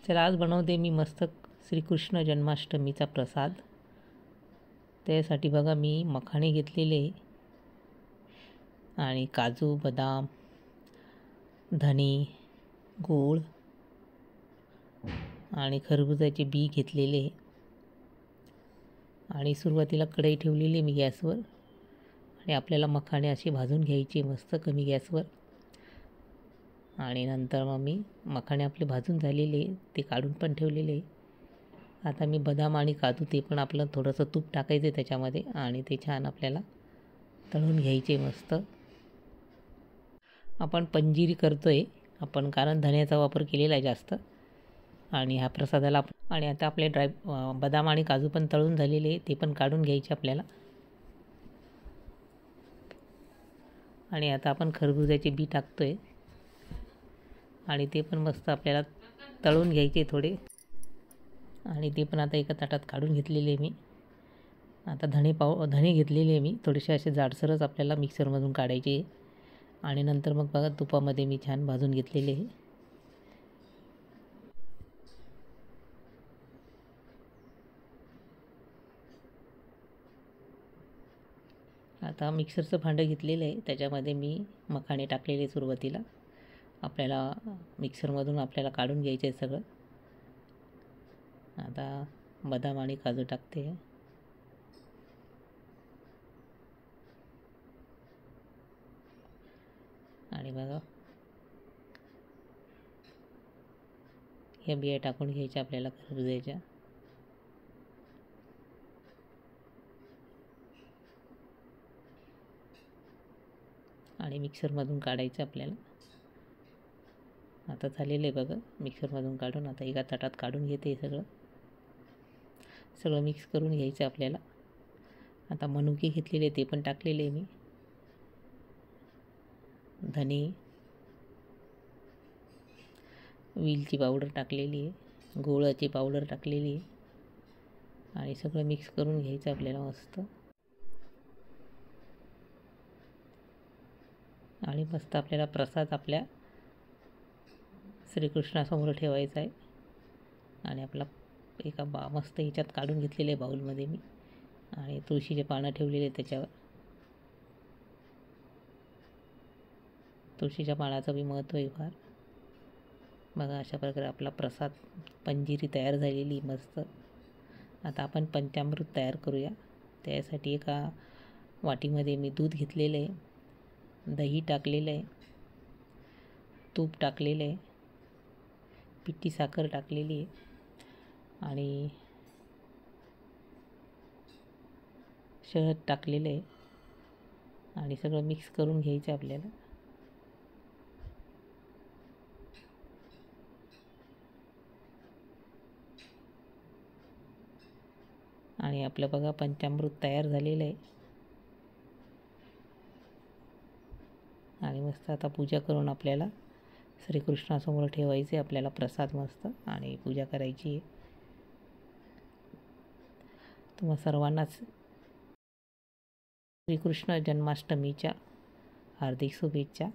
चला आज बनवते मी मस्त श्रीकृष्ण जन्माष्टमीचा प्रसाद। त्यासाठी बघा मी मखाणे घेतलेले आणि काजू, बदाम, धणे, गूळ आणि खरबुजाचे बी घेतलेले आणि सुरुवातीला कढई ठेवलेली मी गॅसवर आणि आपल्याला मखाणे असे भाजून घ्यायचे मस्त कमी गॅसवर। आणि नंतर मग मी मखाणे आपले भाजून झालेले ते काढून पण ठेवलेले। आता मी बदाम आणि काजू ते पण आपलं थोडंसं तूप टाकायचं त्याच्यामध्ये आणि ते छान आपल्याला तळून घ्यायचे मस्त। आपण पंजिरी करतोय आपण कारण धण्याचा वापर केलेला आहे जास्त आणि ह्या प्रसादाला। आणि आता आपले बदाम आणि काजू पण तळून झालेले ते पण काढून घ्यायचे आपल्याला। आणि आता आपण खरबुजाचे बी टाकतोय आणि ते पण मस्त आपल्याला तळून घ्यायचे थोडे आणि ते पण आता एका ताटात काढून घेतलेले मी। आता धणे घेतलेले मी थोडेसे असे जाडसरच आपल्याला मिक्सरमधून काढायचे आणि नंतर मग बघा तुपामध्ये मी छान भाजून घेतलेले। आता मिक्सरचं भांडं घेतलेलं आहे त्याच्यामध्ये मी मखाणे टाकलेले सुरुवातीला आपल्याला मिक्सरमधून आपल्याला काढून घ्यायचं आहे सगळं। आता बदाम आणि काजू टाकते आणि बघा ह्या बिया टाकून घ्यायच्या आपल्याला खरबुजाच्या आणि मिक्सरमधून काढायचं आपल्याला। आता झालेलं आहे बघा मिक्सरमधून काढून आता एका ताटात काढून घेते सगळं मिक्स करून घ्यायचं आपल्याला। आता मनुके घेतलेले ते पण टाकलेले मी, धणे, वेलची पावडर टाकलेली आहे, गुळाची पावडर टाकलेली आहे आणि सगळं मिक्स करून घ्यायचं आपल्याला मस्त। आणि मस्त आपल्याला प्रसाद आपल्या श्रीकृष्णासमोर ठेवायचा आहे आणि आपला एका मस्त ह्याच्यात काढून घेतलेले आहे बाउलमध्ये मी आणि तुळशीचे पानं ठेवलेले त्याच्यावर। तुळशीच्या पानाचं बी महत्त्व आहे फार। बघा अशा प्रकारे आपला प्रसाद पंजिरी तयार झालेली मस्त। आता आपण पंचामृत तयार करूया। त्यासाठी एका वाटीमध्ये मी दूध घेतलेलं आहे, दही टाकलेलं आहे, तूप टाकलेलं आहे, पिठी साखर टाकलेली आहे आणि शहद टाकलेलं आहे आणि सगळं मिक्स करून घ्यायचं आपल्याला। आणि आपलं बघा पंचामृत तयार झालेलं आहे आणि मस्त आता पूजा करून आपल्याला श्रीकृष्णासमोर ठेवायचे आपल्याला प्रसाद मस्त आणि पूजा करायची आहे। तुम्हा सर्वांनाच श्रीकृष्ण जन्माष्टमीच्या हार्दिक शुभेच्छा।